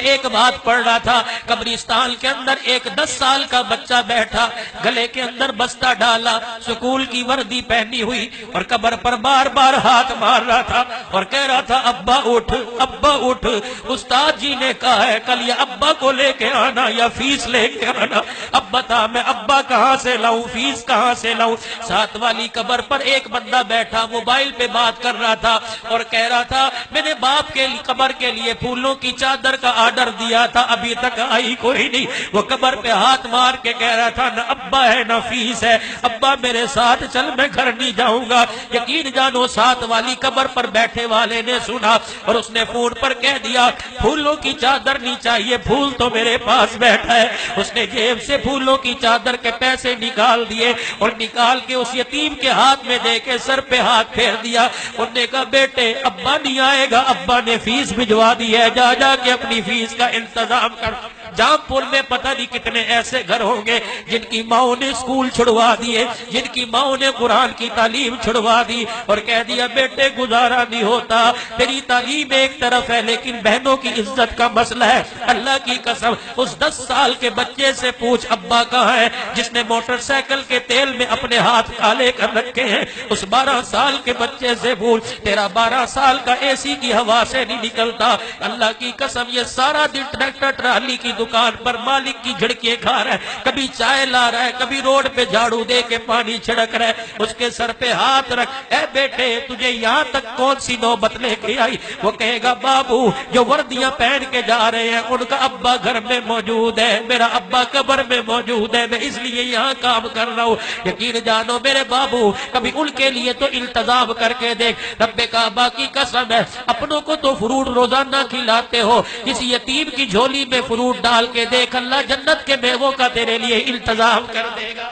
ایک بات پڑھ رہا تھا، قبرستان کے اندر ایک 10 سال کا بچہ بیٹھا، گلے کے اندر بستہ ڈالا، سکول کی وردی پہنی ہوئی، اور قبر پر بار بار ہاتھ مار رہا تھا اور کہہ رہا تھا ابا اٹھ، ابا اٹھ، استاد جی نے کہا ہے کل یا ابا کو لے کے آنا یا فیس لے کے آنا۔ اب بتا میں ابا کہاں سے لاؤں، فیس کہاں سے لاؤں؟ ساتھ والی قبر پر ایک بندہ بیٹھا موبائل پہ بات کر رہا تھا اور کہہ رہا تھا میں نے باپ کے قبر کے لیے پھولوں کی چادر کا آرڈر دیا تھا، ابھی تک آئی کوئی نہیں۔ وہ قبر پہ ہاتھ مار کے کہہ رہا تھا نہ ابا ہے نہ فیس ہے، ابا میرے ساتھ چل میں گھر نہیں جاؤں گا۔ یقین جانو ساتھ والی قبر پر بیٹھے والے نے سنا اور اس نے فون پر کہہ دیا پھولوں کی چادر نہیں چاہیے، پھول تو میرے پاس بیٹھا ہے۔ اس نے جیب سے پھولوں کی چادر کے پیسے نکال دیے اور نکال کے اس یتیم کے ہاتھ میں دے کے سر پہ ہاتھ پھیر دیا۔ انہوں نے کہا بیٹے ابا نہیں آئے گا، ابا نے فیس بھجوا دی ہے، جا جا کے اپنی فیس کا انتظام کر۔ جام پور میں پتہ نہیں کتنے ایسے گھر ہوں گے جن کی ماؤں نے اسکول چھڑوا دیے، جن کی ماؤں نے قرآن کی تعلیم چھڑوا دی اور کہہ دیا بیٹے گزارا نہیں ہوتا، تیری تعلیم ایک طرف ہے لیکن بہنوں کی عزت کا مسئلہ ہے۔ اللہ کی قسم اس 10 سال کے بچے سے پوچھ ابا کہاں ہے جس نے موٹر سائیکل کے تیل میں اپنے ہاتھ کالے کر رکھے ہیں؟ اس 12 سال کے بچے سے پوچھ تیرا 12 سال کا اے سی کی ہوا سے نہیں نکلتا۔ اللہ کی قسم یہ سارا دن ٹریکٹر ٹرالی کی دکان پر مالک کی جھڑکیاں کھا رہا ہے، کبھی چائے لا رہا ہے، کبھی روڈ پہ جھاڑو دے کے پانی چھڑک رہا ہے۔ اس کے سر پہ ہاتھ رکھ، اے بیٹے تجھے یہاں تک کون سی نوبت لے کے آئی؟ وہ کہے گا بابو جو وردیاں پہن کے جا رہے ہیں ان کا ابا گھر میں موجود ہے، میرا ابا قبر میں موجود ہے، میں اس لیے یہاں کام کر رہا ہوں۔ یقین جانو میرے بابو کبھی ان کے لیے تو التزام کر کے دیکھ۔ رب کعبہ کی قسم ہے اپنوں کو تو فروٹ روزانہ کھلاتے ہو، کسی یتیم کی جھولی میں فروٹ ڈال کے دیکھ اللہ جنت کے میووں کا تیرے لیے التزام کر دے گا۔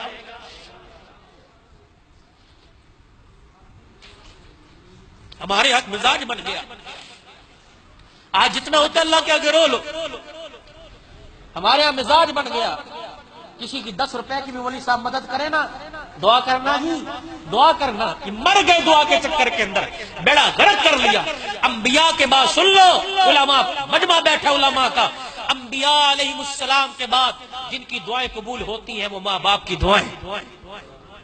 ہمارے حق مزاج بن گیا، آج جتنا ہوتا ہے اللہ کے آگے رو لو۔ ہمارے یہاں مزاج بن گیا، کسی کی 10 روپے کی بھی ولی صاحب مدد کرے نا دعا کرنا ہی دعا کرنا کہ مر گئے دعا کے چکر کے اندر، بیڑا غرق کر لیا۔ انبیاء کے بعد سن لو، علماء مجمع بیٹھا علماء کا، انبیاء علیہ السلام کے بعد جن کی دعائیں قبول ہوتی ہیں وہ ماں باپ کی دعائیں۔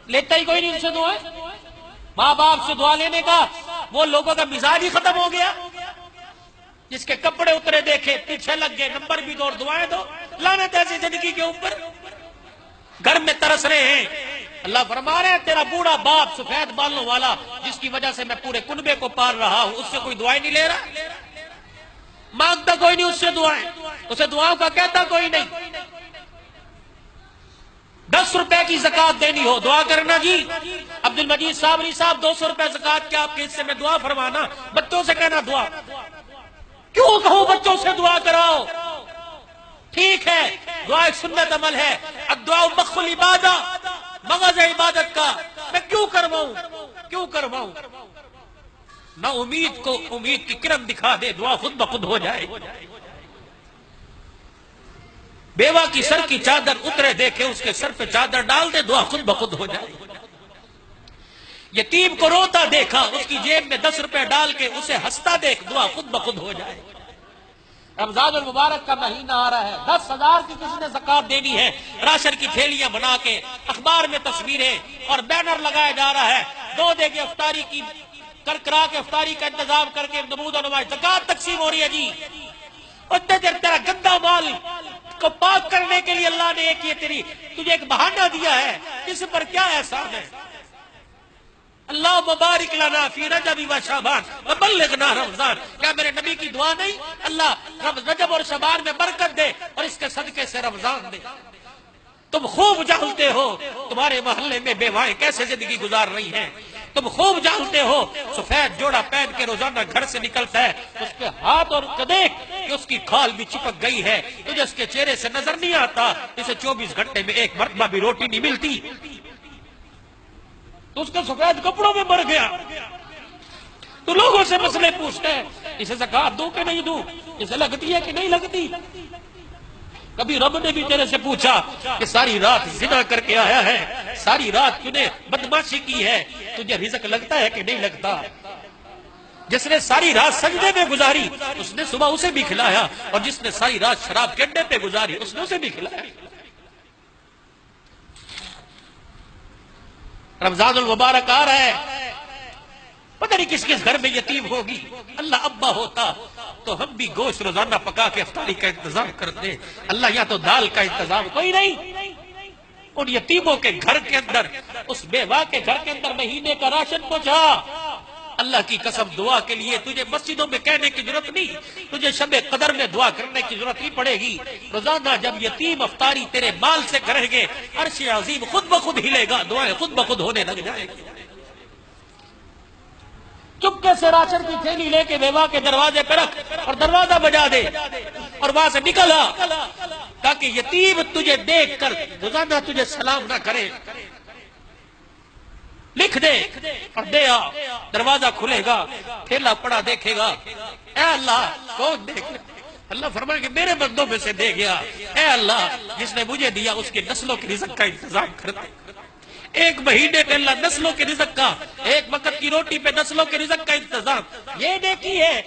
لیتا ہی کوئی نہیں ان سے دعائیں، ماں باپ سے دعا لینے کا وہ لوگوں کا مزاج ہی ختم ہو گیا۔ جس کے کپڑے اترے دیکھے پیچھے لگ گئے، نمبر بھی دو اور دعائیں دو، لعنت ایسی زندگی کے اوپر۔ گھر میں ترس رہے ہیں، اللہ فرما رہے ہیں تیرا بوڑھا باپ سفید بالوں والا جس کی وجہ سے میں پورے کنبے کو پال رہا ہوں، اس سے کوئی دعائیں نہیں لے رہا، مانگتا کوئی نہیں اس سے دعائیں، اسے دعاؤں کا کہتا کوئی نہیں۔ 10 روپے کی زکات دینی ہو دعا کرنا جی عبد المجید صابری صاحب 200 روپے زکات کے آپ کے حصے میں دعا فرمانا، بچوں سے کہنا دعا، کیوں کہوں بچوں سے دعا کراؤ؟ ٹھیک ہے دعا ایک سنت عمل ہے، الدعاء مخ العبادہ، مغز عبادت کا، میں کیوں کرواؤں؟ نہ امید کو امید کی کرن دکھا دے، دعا خود بخود ہو جائے۔ بیوہ کی سر کی چادر اترے دیکھے اس کے سر پہ چادر ڈال دے، دعا خود بخود ہو جائے۔ یتیم کو روتا دیکھا اس کی جیب میں 10 روپے ڈال کے اسے ہنستا دیکھ، دعا خود بخود ہو جائے۔ رمضان المبارک کا مہینہ آ رہا ہے، 10,000 کی کسی نے زکات دینی ہے، راشن کی تھیلیاں بنا کے اخبار میں تصویریں اور بینر لگایا جا رہا ہے، 2 دے کے افطاری کی کرا کے افطاری کا انتظام کر کے نمود و نمائش زکات تقسیم ہو رہی ہے جی۔ اتنے دیر تیرا گندا مال کو پاک کرنے کے لیے اللہ نے ایک یہ تجھے ایک بہانہ دیا ہے، اس پر کیا احسان ہے؟ اللہ مبارک لنا فی رجب و شعبان وبلغنا رمضان، کیا میرے نبی کی دعا نہیں؟ اللہ رجب اور شعبان میں برکت دے اور اس کے صدقے سے رمضان دے۔ تم خوب جانتے ہو تمہارے محلے میں بیوائیں کیسے زندگی گزار رہی ہیں، تم خوب جانتے ہو سفید جوڑا پہن کے روزانہ گھر سے نکلتا ہے، اس کے ہاتھ اور دیکھ کہ اس کی کھال بھی چپک گئی ہے، تجھے اس کے چہرے سے نظر نہیں آتا، اسے 24 گھنٹے میں ایک مرتبہ بھی روٹی نہیں ملتی، تو اس کے سفید کپڑوں میں مر گیا، تو لوگوں سے مسئلے پوچھتا ہے اسے زکات دوں کہ نہیں دوں، اسے لگتی ہے کہ نہیں لگتی؟ کبھی رب نے بھی تیرے سے پوچھا کہ ساری رات زنا کر کے آیا ہے، ساری رات تو نے بدماشی کی ہے، تجھے رزق لگتا ہے کہ نہیں لگتا؟ جس نے ساری رات سجدے میں گزاری اس نے صبح اسے بھی کھلایا، اور جس نے ساری رات شراب کے اڈے پہ گزاری اس نے اسے بھی کھلایا۔ رمضان المبارک آ رہا ہے، پتہ نہیں کس کس گھر میں یتیم ہوگی۔ اللہ ابا ہوتا تو ہم بھی گوشت روزانہ پکا کے افطاری کا انتظام کرتے۔ اللہ یا تو دال کا انتظام کوئی نہیں، ان یتیموں کے گھر کے اندر، اس بیوہ کے گھر کے اندر مہینے کا راشن پہنچا۔ اللہ کی قسم دعا کے لیے تجھے مسجدوں میں کہنے کی ضرورت نہیں، تجھے شب قدر میں دعا کرنے کی ضرورت نہیں پڑے گی۔ روزانہ جب یتیم افطاری تیرے مال سے کریں گے، عرش عظیم خود بخود ہلے گا، دعائیں خود بخود ہونے لگ جائیں گی۔ چپکے سے راشن کی تھیلی لے کے بیوہ کے دروازے پہ رکھ اور دروازہ بجا دے اور وہاں سے نکل آ، تاکہ یتیم تجھے دیکھ کر روزانہ تجھے سلام نہ کرے۔ لکھ دے اور دے آ، دروازہ کھلے گا، تھیلا پڑا دیکھے گا، اے اللہ کون دیکھ؟ اللہ فرمائے کہ میرے بندوں میں سے دے گیا، اے اللہ جس نے مجھے دیا اس کی نسلوں کی رزق کا انتظام کرتے۔ ایک مہینے پہ اللہ نسلوں کے رزق کا، ایک وقت کی روٹی پہ نسلوں کے رزق کا انتظام، یہ نیکی ہے،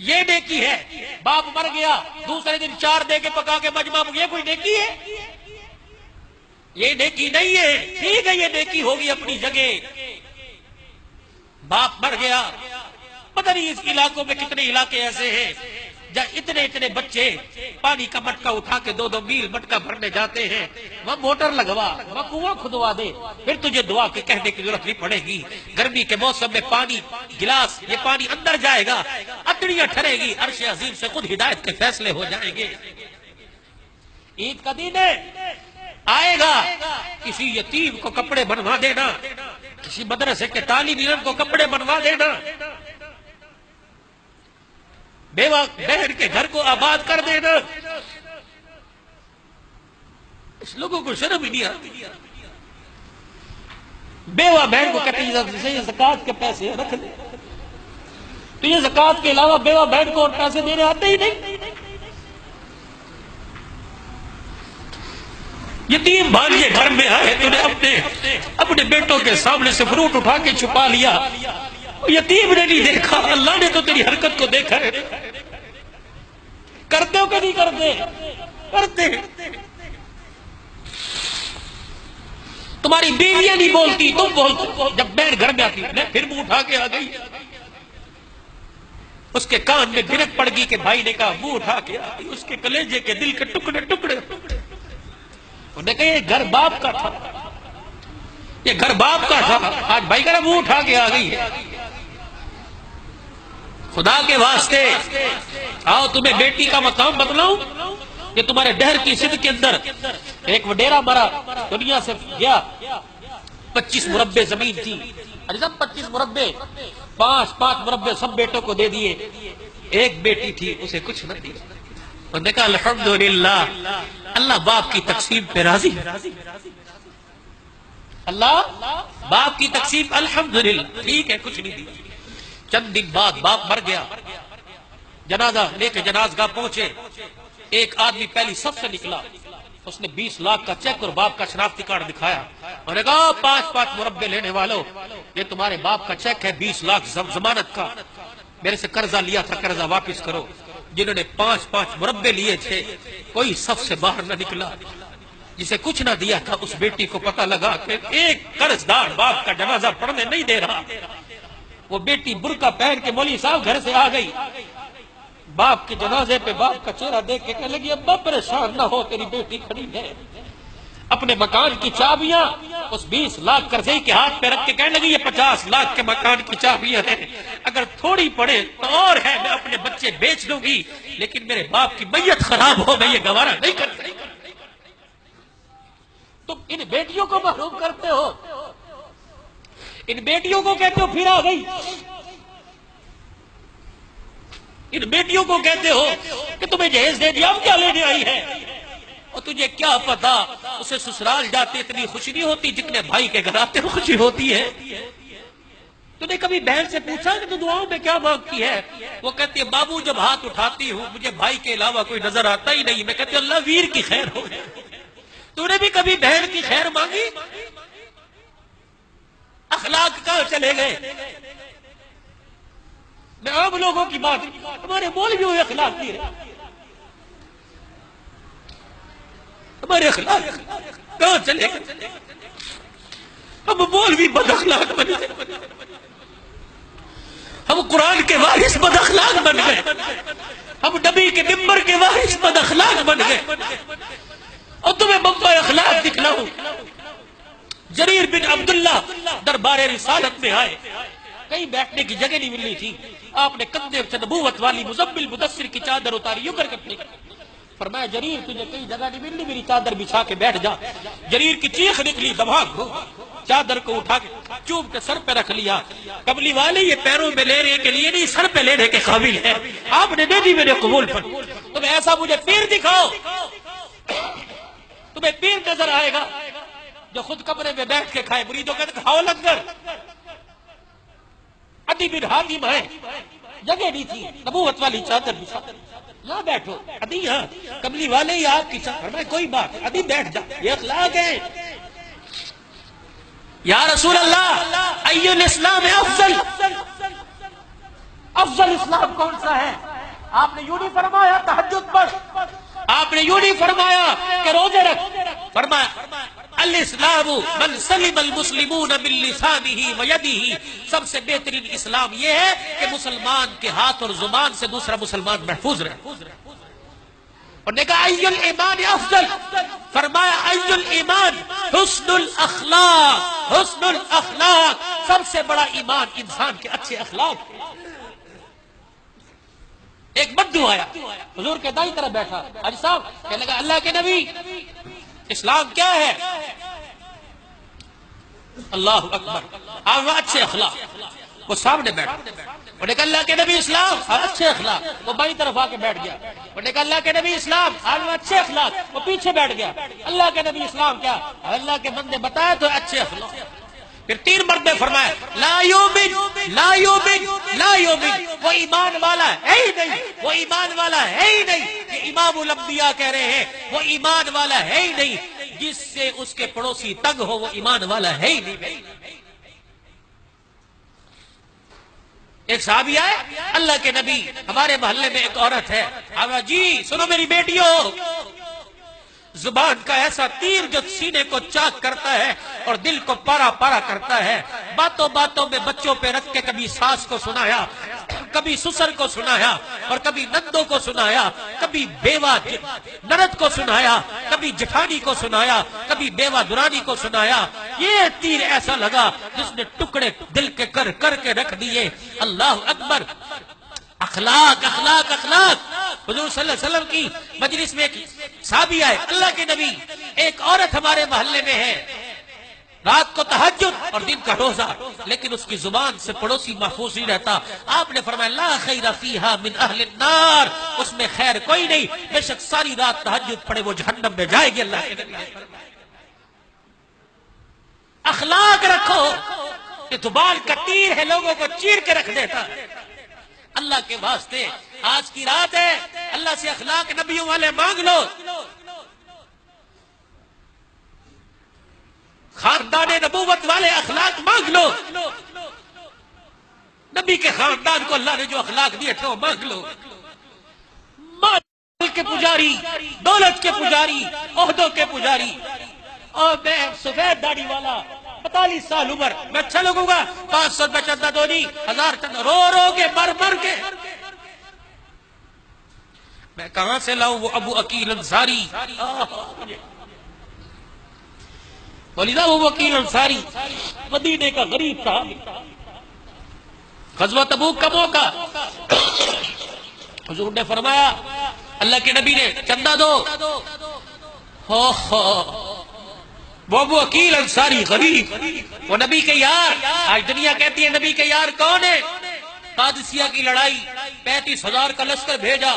یہ نیکی ہے۔ باپ مر گیا دوسرے دن 4 دے کے پکا کے مجمع، یہ کوئی نیکی ہے؟ یہ نیکی نہیں ہے۔ ٹھیک ہے یہ نیکی ہوگی اپنی جگہ، باپ مر گیا، پتہ نہیں اس علاقوں میں کتنے علاقے ایسے ہیں جہاں اتنے بچے پانی کا مٹکا اٹھا کے 2 میل مٹکا بھرنے جاتے ہیں۔ وہ موٹر لگوا، وہ کنواں کھدوا دے، پھر تجھے دعا کے کہنے کی ضرورت نہیں پڑے گی۔ گرمی کے موسم میں پانی گلاس، یہ پانی اندر جائے گا، اتڑیاں ٹھرے گی، عرش عظیم سے خود ہدایت کے فیصلے ہو جائیں گے۔ عید کا دن ہے، آئے گا، کسی یتیم کو کپڑے بنوا دینا، کسی مدرسے کے طالب علم کو کپڑے بنوا دینا، بیوہ بہن کے گھر کو آباد کر دینا۔ اس لوگوں کو شرم ہی نہیں آتی۔ بیوہ بہن کو کہتے ہیں یہ زکوٰۃ کے پیسے رکھ لے، تو یہ زکوٰۃ کے علاوہ بیوہ بہن کو پیسے دینے آتے ہی نہیں۔ یتیم بھانجے گھر میں آئے تو نے اپنے بیٹوں کے سامنے سے فروٹ اٹھا کے چھپا لیا، یتیم نے نہیں دیکھا، اللہ نے تو تیری حرکت کو دیکھا ہے۔ کرتے ہو کہ نہیں کرتے؟ کرتے۔ تمہاری بیویاں نہیں بولتی، تم بولتے۔ جب بہن گھر میں آتی میں پھر منہ اٹھا کے آ گئی، اس کے کان میں گرت پڑ گئی کہ بھائی نے کہا منہ اٹھا کے آ گئی، اس کے کلیجے کے دل کے ٹکڑے ٹکڑے۔ انہوں نے کہا یہ گھر باپ کا تھا، یہ گھر باپ کا تھا، آج بھائی کہہ رہا منہ اٹھا کے آ گئی ہے۔ خدا کے واسطے آؤ تمہیں بیٹی کا مقام بتلاؤں۔ یہ تمہارے ڈہر کی سندھ کے اندر ایک وڈیرا مرا، دنیا سے گیا، 25 مربع زمین تھی، 25 مربع، 5 مربع سب بیٹوں کو دے دیے، ایک بیٹی تھی اسے کچھ نہ دیا۔ انہوں نے کہا الحمدللہ، اللہ باپ کی تقسیم پہ راضی، اللہ باپ کی تقسیم الحمدللہ ٹھیک ہے، کچھ نہیں دیا۔ چند دن بعد باپ مر گیا، جنازہ لے کے جنازگاہ پہنچے، ایک آدمی پہلی صف سے نکلا، اس نے 20 لاکھ کا چیک اور باپ کا شناختی کارڈ دکھایا، اور نے کہا 5 مربع لینے والوں، یہ تمہارے باپ کا چیک ہے 20 لاکھ ضمانت کا، میرے سے قرضہ لیا تھا، قرضہ واپس کرو۔ جنہوں نے 5 مربع لیے تھے کوئی صف سے باہر نہ نکلا، جسے کچھ نہ دیا تھا اس بیٹی کو پتہ لگا کہ ایک قرض دار باپ کا جنازہ پڑھنے نہیں دے رہا۔ وہ بیٹی برقع پہن کے مولوی صاحب گھر سے آ گئی، باپ کے جنازے پہ باپ کا چہرہ دیکھ کے کہنے لگی ابا پریشان نہ ہو، تیری بیٹی کھڑی ہے۔ اپنے مکان کی چابیاں اس 20 لاکھ قرضے کے ہاتھ پہ رکھ کے کہنے لگی یہ 50 لاکھ کے مکان کی چابیاں ہیں، اگر تھوڑی پڑے تو اور ہے، میں اپنے بچے بیچ دوں گی، لیکن میرے باپ کی میت خراب ہو میں یہ گوارا نہیں کر سکتی۔ تم ان بیٹیوں کو محروم کرتے ہو، ان بیٹیوں کو کہتے ہو پھر آ گئی، ان بیٹیوں کو کہتے ہو کہ تمہیں جہیز دے دیا، اب کیا لینے آئی ہے؟ اور تجھے کیا پتا اسے سسرال جاتے اتنی خوشی نہیں ہوتی جتنے بھائی کے گھر آتے خوشی ہوتی ہے۔ تو نے کبھی بہن سے پوچھا کہ تو دعاؤں میں کیا مانگتی ہے؟ وہ کہتی ہے بابو جب ہاتھ اٹھاتی ہوں مجھے بھائی کے علاوہ کوئی نظر آتا ہی نہیں، میں کہتی ہوں اللہ ویر کی خیر ہو۔ تو نے بھی کبھی بہن کی خیر مانگی؟ اخلاق کہاں چلے گئے؟ میں عام لوگوں کی بات ہمارے مولوی ہوئے اخلاق نہیں رہے، ہمارے اخلاق کہاں چلے گئے؟ ہم مولوی بد اخلاق بن گئے، ہم قرآن کے وارث بد اخلاق بن گئے، ہم نبی کے ممبر کے وارث بد اخلاق بن گئے۔ اور تمہیں منبع اخلاق دکھلاؤں، جریر بن عبداللہ دربار رسالت میں آئے، کہیں بیٹھنے کی جگہ نہیں ملنی تھی، آپ نے کندھے سے نبوت والی مزمل مدثر کی چادر اتاری، یوں کر کے پھینک، فرمایا جریر تجھے کہیں جگہ نہیں ملنی، میری چادر بچھا کے بیٹھ جا۔ جریر کی چیخ نکلی، دماغ ہو، چادر کو اٹھا کے چوب کے سر پہ رکھ لیا۔ کملی والے یہ پیروں میں لینے کے لیے نہیں، سر پہ لینے کے قابل ہے، آپ نے دے دی، میرے قبول پر۔ تمہیں ایسا مجھے پیر دکھاؤ، تمہیں پیر نظر آئے گا جو خود کمرے میں بیٹھ کے کھائے، مریدوں کہتے کھاؤ لنگر۔ عدی بن حاتم ہے، جگہ نہیں تھی، نبوت والی چادر بچھا، یہاں بیٹھو عدی، یہاں کملی والے یہ آپ کی چادر، فرمایا کوئی بات، عدی بیٹھ جا، یہ اخلاق ہے۔ یا رسول اللہ ای الاسلام افضل، افضل اسلام کون سا ہے؟ آپ نے یوں نہیں فرمایا تہجد پڑھ، آپ نے یوں نہیں فرمایا کہ روزے رکھ، فرمایا الاسلام من سلم المسلمون من لسانه ویده، سب سے بہترین اسلام یہ ہے کہ مسلمان کے ہاتھ اور زبان سے دوسرا مسلمان محفوظ رہے۔ اور نے کہا ای الایمان افضل، فرمایا ای الایمان حسن الاخلاق، حسن الاخلاق، سب سے بڑا ایمان انسان کے اچھے اخلاق۔ ایک بدو آیا حضور کے دائیں طرف بیٹھا، حاجی صاحب کہنے لگا اللہ کے نبی اسلام کیا ہے؟ اللہ اکبر، آپ اچھے اخلاق، وہ سامنے بیٹھا، انہوں نے کہا اللہ کے نبی اسلام، اچھے اخلاق، وہ بائیں طرف آ کے بیٹھ گیا، انہوں نے کہا اللہ کے نبی اسلام، اچھے اخلاق، وہ پیچھے بیٹھ گیا، اللہ کے نبی اسلام کیا؟ اللہ کے بندے بتایا تو اچھے اخلاق۔ پھر 3 مرتبہ فرمایا لا یؤمن لا یؤمن لا یؤمن، وہ ایمان والا ہے ہی نہیں، وہ ایمان والا ہے ہی نہیں، یہ امام الانبیاء کہہ رہے ہیں، وہ ایمان والا ہے ہی نہیں، جس سے اس کے پڑوسی تنگ ہو وہ ایمان والا ہے ہی نہیں۔ ایک صحابی آئے، اللہ کے نبی ہمارے محلے میں ایک عورت ہے، جی سنو میری بیٹیوں، زبان کا ایسا تیر جو سینے کو چاک کرتا ہے اور دل کو پارا پارا کرتا ہے، باتوں باتوں میں بچوں پہ رکھ کے کبھی ساس کو سنایا، کبھی سسر کو سنایا، اور کبھی نندوں کو سنایا، کبھی بیوہ نند کو سنایا، کبھی جٹھانی کو سنایا، کبھی بیوہ درانی کو سنایا۔ یہ تیر ایسا لگا جس نے ٹکڑے دل کے کر کر کے رکھ دیے۔ اللہ اکبر، اخلاق اخلاق اخلاق۔ حضور صلی اللہ علیہ وسلم کی مجلس میں ایک صحابی آئے، اللہ کے نبی ایک عورت ہمارے محلے میں ہے، رات کو تہجد اور دن کا روزہ، لیکن اس کی زبان سے پڑوسی محفوظ نہیں رہتا۔ آپ نے فرمایا لا خیر فیہا من اہل النار، اس میں خیر کوئی نہیں، بے شک ساری رات تہجد پڑے وہ جہنم میں جائے گی۔ اللہ کے نبی نے فرمایا اخلاق رکھو، یہ زبان کا تیر ہے، لوگوں کو چیر کے رکھ دیتا ہے۔ اللہ کے واسطے آج کی رات ہے، اللہ سے اخلاق نبیوں والے مانگ لو، خاندان نبوت والے اخلاق مانگ لو، نبی کے خاندان کو اللہ نے جو اخلاق دیے تھے وہ مانگ لو۔ مال کے پجاری، دولت کے پجاری، عہدوں کے پجاری، اور میں سفید داڑھی والا 45 سال عمر، میں اچھا لگوں گا 500 میں چندہ دو نہیں، 1000 چندہ، رو رو کے مر مر کے میں کہاں سے لاؤں وہ ابو عقیل انصاری؟ ولیدہ وہ عقیل انصاری مدینے کا غریب تھا، غزوہ تبوک کا موقع، حضور نے فرمایا اللہ کے نبی نے چندہ دو، وہ ابو عقیل انصاری غریب، وہ نبی کے یار، آج دنیا کہتی ہے نبی کے یار کون ہے؟ قادسیہ کی لڑائی 35,000 کا لشکر بھیجا،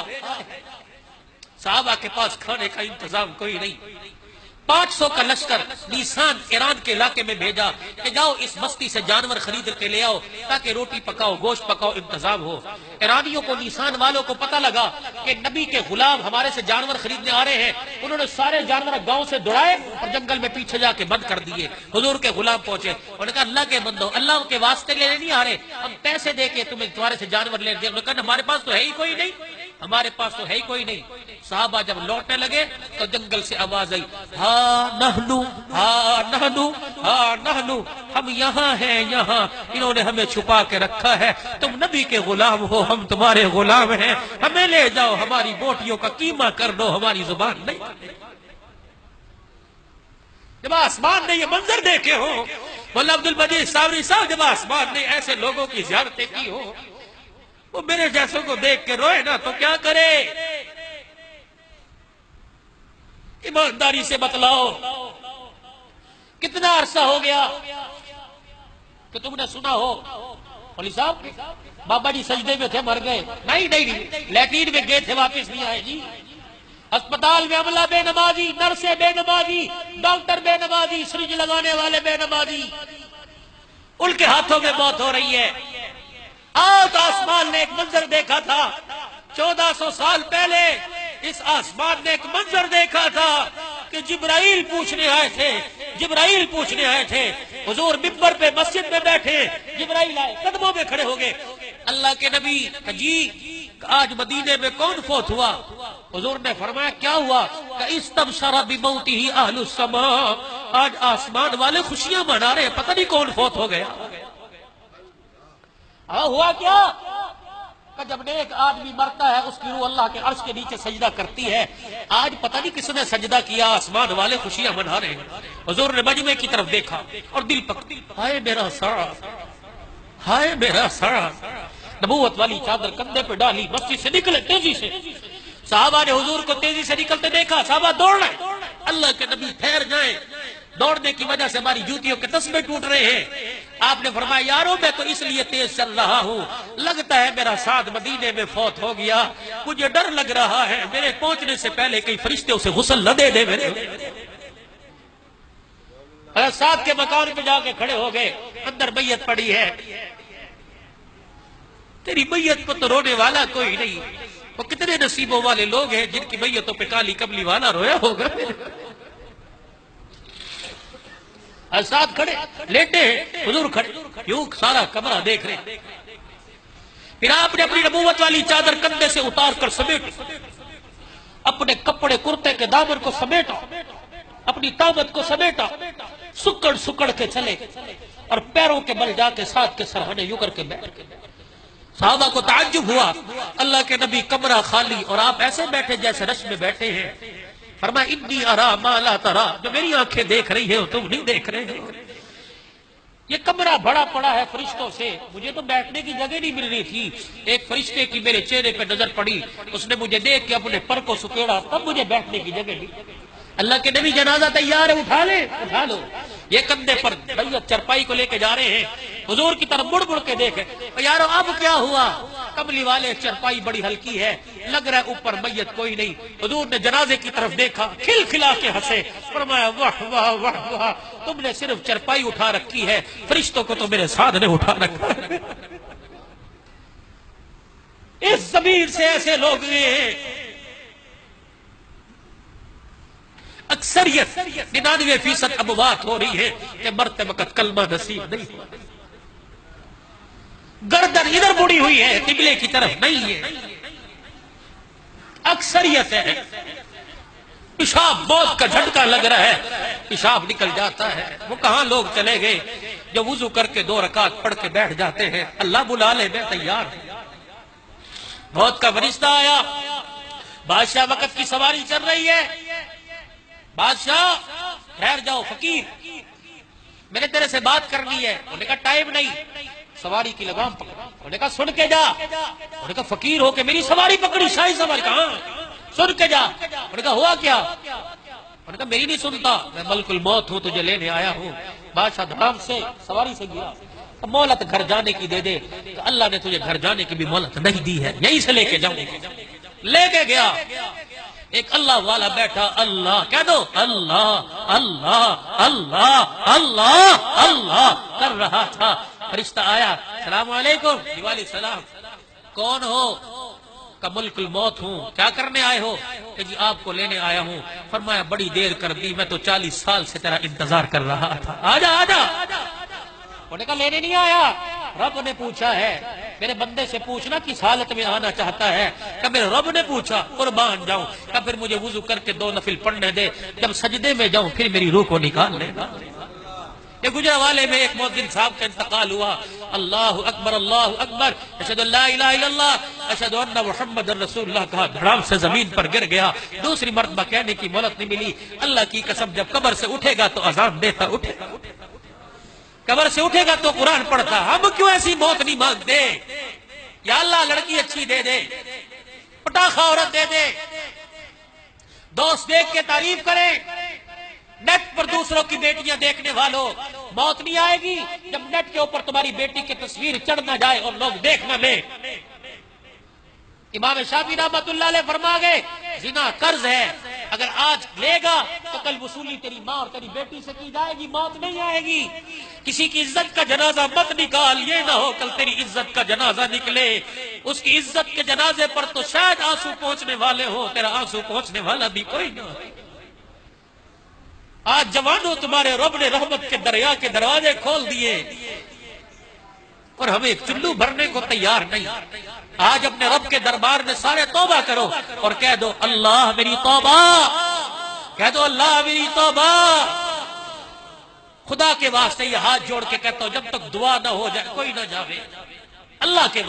صحابہ کے پاس کھانے کا انتظام کوئی نہیں، 500 کا لشکر نیسان ایران کے علاقے میں بھیجا کہ جاؤ اس بستی سے جانور خرید کے لے آؤ تاکہ روٹی پکاؤ، گوشت پکاؤ، انتظام ہو۔ ایرانیوں کو، نیسان والوں کو پتہ لگا کہ نبی کے غلام ہمارے سے جانور خریدنے آ رہے ہیں۔ انہوں نے سارے جانور گاؤں سے دوڑائے اور جنگل میں پیچھے جا کے بند کر دیے۔ حضور کے غلام پہنچے، انہوں نے کہا اللہ کے بندو، اللہ کے واسطے لینے نہیں آ رہے، ہم پیسے دے کے تمہیں تمہارے سے جانور لینے دیں۔ انہوں نے کہا ہمارے پاس تو ہے ہی کوئی نہیں، ہمارے پاس تو ہے ہی کوئی نہیں۔ صحابہ جب لوٹنے لگے تو جنگل سے آواز آئی، ہاں نحنو، ہاں نحنو، ہاں نحنو، ہم یہاں ہیں، یہاں انہوں نے ہمیں چھپا کے رکھا ہے، تم نبی کے غلام ہو، ہم تمہارے غلام ہیں، ہمیں لے جاؤ، ہماری بوٹیوں کا قیمہ کر دو، ہماری زبان نہیں۔ جب آسمان نے یہ منظر دیکھے ہو، مولانا عبد المجید صابری صاحب، جب آسمان نے ایسے لوگوں کی زیارتیں کی ہو، وہ میرے جیسوں کو دیکھ کے روئے نا تو کیا کرے؟ ایمانداری سے بتلاؤ، کتنا عرصہ ہو گیا کہ تم نے سنا ہو مولوی صاحب بابا جی سجدے میں تھے، مر گئے؟ نہیں، لیٹرین میں گئے تھے، واپس نہیں آئے جی۔ اسپتال میں عملہ بے نمازی، نرسیں بے نمازی، ڈاکٹر بے نمازی، سرنج لگانے والے بے نمازی، ان کے ہاتھوں میں موت ہو رہی ہے۔ آج آسمان نے ایک منظر دیکھا تھا، 1400 سال پہلے اس آسمان نے ایک منظر دیکھا تھا کہ جبرائیل پوچھنے آئے تھے، حضور منبر پہ مسجد میں بیٹھے، جبرائیل آئے، قدموں میں کھڑے ہو گئے، اللہ کے نبی جی آج مدینے میں کون فوت ہوا؟ حضور نے فرمایا کیا ہوا؟ کہ استبشر بموتہ اہل السماء، آج آسمان والے خوشیاں منا رہے ہیں، پتہ نہیں کون فوت ہو گیا۔ ہوا کیا کہ جب نیک آدمی مرتا ہے اس کی روح اللہ کے عرش کے نیچے سجدہ کرتی ہے۔ آج پتہ نہیں کس نے سجدہ کیا، آسمان والے خوشیاں منا رہے ہیں۔ حضور نے مجمع کی طرف دیکھا اور دل پکڑ، ہائے میرا سڑا، ہائے میرا سڑا۔ نبوت والی چادر کندھے پہ ڈالی، مسجد سے نکلے تیزی سے۔ صحابہ نے حضور کو تیزی سے نکلتے دیکھا، صحابہ دوڑ رہے، اللہ کے نبی ٹھہر جائیں، دوڑنے کی وجہ سے ہماری جوتیوں کے تسمے ٹوٹ رہے ہیں۔ آپ نے فرمایا یارو میں تو اس لیے تیز چل رہا ہوں، لگتا ہے میرا ساتھ مدینے میں فوت ہو گیا، مجھے ڈر لگ رہا ہے میرے پہنچنے سے پہلے کئی فرشتے اسے غسل نہ دے دے میرے۔ ساتھ کے مکان پہ جا کے کھڑے ہو گئے، اندر میت پڑی ہے، تیری میت پر تو رونے والا کوئی نہیں، وہ کتنے نصیبوں والے لوگ ہیں جن کی میتوں پہ کالی کملی والا رویا ہوگا۔ ساتھ کھڑے لیٹے ہیں، حضور کھڑے، یوں سارا کمرہ دیکھ رہے۔ پھر آپ نے اپنی نبوت والی چادر کندھے سے اتار کر سمیٹی، اپنے کپڑے کرتے کے دامن کو سمیٹا، اپنی طاقت کو سمیٹا، سکڑ کے چلے اور پیروں کے بل جا کے ساتھ کے سرہانے یوں کر کے بیٹھ گئے۔ صحابہ کو تعجب ہوا، اللہ کے نبی کمرہ خالی اور آپ ایسے بیٹھے جیسے رش میں بیٹھے ہیں۔ فرمایا انی ارا ما لا ترا، جو میری آنکھیں دیکھ رہی ہیں تم نہیں دیکھ رہے ہو۔ یہ کمرہ بڑا پڑا ہے فرشتوں سے، مجھے تو بیٹھنے کی جگہ نہیں مل رہی تھی، ایک فرشتے کی میرے چہرے پہ نظر پڑی، اس نے مجھے دیکھ کے اپنے پر کو سکیڑا، تب مجھے بیٹھنے کی جگہ ملی۔ اللہ کے نبی جنازہ تیار ہے، اٹھا لے، اٹھا لو۔ یہ کندھے پر میت چرپائی کو لے کے جا رہے ہیں، حضور کی طرف مڑ مڑ کے دیکھے، یارو اب کیا ہوا؟ کملی والے چرپائی بڑی ہلکی ہے، لگ رہا ہے اوپر میت کوئی نہیں۔ حضور نے جنازے کی طرف دیکھا، کھل کھلا کے ہنسے، فرمایا واہ واہ واہ واہ، تم نے صرف چرپائی اٹھا رکھی ہے، فرشتوں کو تو میرے ساتھ نے اٹھا رکھا ہے۔ اس زمین سے ایسے لوگ ہیں، اکثریت 99% اب بات ہو رہی ہے کہ مرتے وقت کلمہ نصیب نہیں ہوا، گردن ادھر مڑی ہوئی ہے، قبلے کی طرف نہیں ہے، اکثریت ہے۔ پیشاب موت کا جھٹکا لگ رہا ہے، پیشاب نکل جاتا ہے۔ وہ کہاں لوگ چلے گئے جو وضو کر کے 2 رکعت پڑھ کے بیٹھ جاتے ہیں، اللہ بلا لے میں تیار ہوں۔ موت کا فرشتہ آیا، بادشاہ وقت کی سواری چل رہی ہے، بادشاہ ٹھہر جاؤ، فقیر میں نے تیرے سے بات کرنی ہے۔ انہوں نے کہا ٹائم نہیں، سواری کی لگام پکڑ۔ انہوں نے کہا سن کے جا۔ انہوں نے کہا فقیر ہو کے میری سواری پکڑی، شاہی سواری، کہاں؟ سن کے جا۔ انہوں نے کہا ہوا کیا؟ انہوں نے کہا میری نہیں سنتا، میں ملک الموت ہوں، تجھے لینے آیا ہوں۔ بادشاہ دھڑام سے سواری سے گیا، مہلت گھر جانے کی دے دے، تو اللہ نے تجھے گھر جانے کی بھی مہلت نہیں دی ہے، یہیں سے لے کے جاؤں۔ لے کے گیا، ایک اللہ والا بیٹھا، اللہ کہہ دو، اللہ اللہ اللہ اللہ اللہ کر رہا تھا۔ فرشتہ آیا، السلام علیکم، وعلیکم السلام، کون ہو؟ کہ ملک الموت ہوں، کیا کرنے آئے ہو؟ کہ جی آپ کو لینے آیا ہوں۔ فرمایا بڑی دیر کر دی، میں تو 40 سال سے تیرا انتظار کر رہا تھا، آجا آجا۔ انہوں نے کہا لینے نہیں آیا، رب نے پوچھا ہے، میرے بندے سے پوچھنا کس حالت میں آنا چاہتا ہے۔ کہ میرے رب نے پوچھا، قربان جاؤں۔ کہ پھر مجھے وضو کر کے 2 نفل پڑھنے دے، جب سجدے میں جاؤں پھر میری روح کو نکال لے گا۔ یہ گجرانوالے میں ایک مؤذن صاحب کا انتقال ہوا، اللہ اکبر اللہ اکبر، اشہدو لا الہ الا اللہ اشہدو ان محمد رسول اللہ کہا، دھڑام سے زمین پر گر گیا۔ دوسری مرتبہ کہنے کی مہلت نہیں ملی۔ اللہ کی قسم جب قبر سے اٹھے گا تو اذان دیتا اٹھے گا، قبر سے اٹھے گا تو قرآن پڑھتا۔ ہم کیوں ایسی موت نہیں مانگتے؟ یا اللہ لڑکی اچھی دے دے، پٹاخہ عورت دے دے، دوست دیکھ کے تعریف کرے، نیٹ پر دوسروں کی بیٹیاں دیکھنے والوں، موت نہیں آئے گی جب نیٹ کے اوپر تمہاری بیٹی کی تصویر چڑھ نہ جائے اور لوگ دیکھ نہ لیں۔ امام شافعی رحمۃ اللہ علیہ فرما گئے زنا قرض ہے، اگر آج لے گا تو کل وصولی تیری ماں اور تیری بیٹی سے کی جائے گی، موت نہیں آئے گی۔ کسی کی عزت کا جنازہ مت نکال، یہ نہ ہو کل تیری عزت کا جنازہ نکلے، اس کی عزت کے جنازے پر تو شاید آنسو پہنچنے والے ہو، تیرا آنسو پہنچنے والا بھی کوئی نہ ہو۔ آج جوانوں تمہارے رب نے رحمت کے دریا کے دروازے کھول دیے اور ہمیں ایک چلو بھرنے کو تیار نہیں۔ آج اپنے رب کے دربار میں سارے توبہ کرو اور کہہ دو اللہ میری توبہ، کہہ دو اللہ میری توبہ۔ خدا کے واسطے یہ ہاتھ جوڑ کے کہتا ہوں جب تک دعا نہ ہو جائے کوئی نہ جاوے، اللہ کے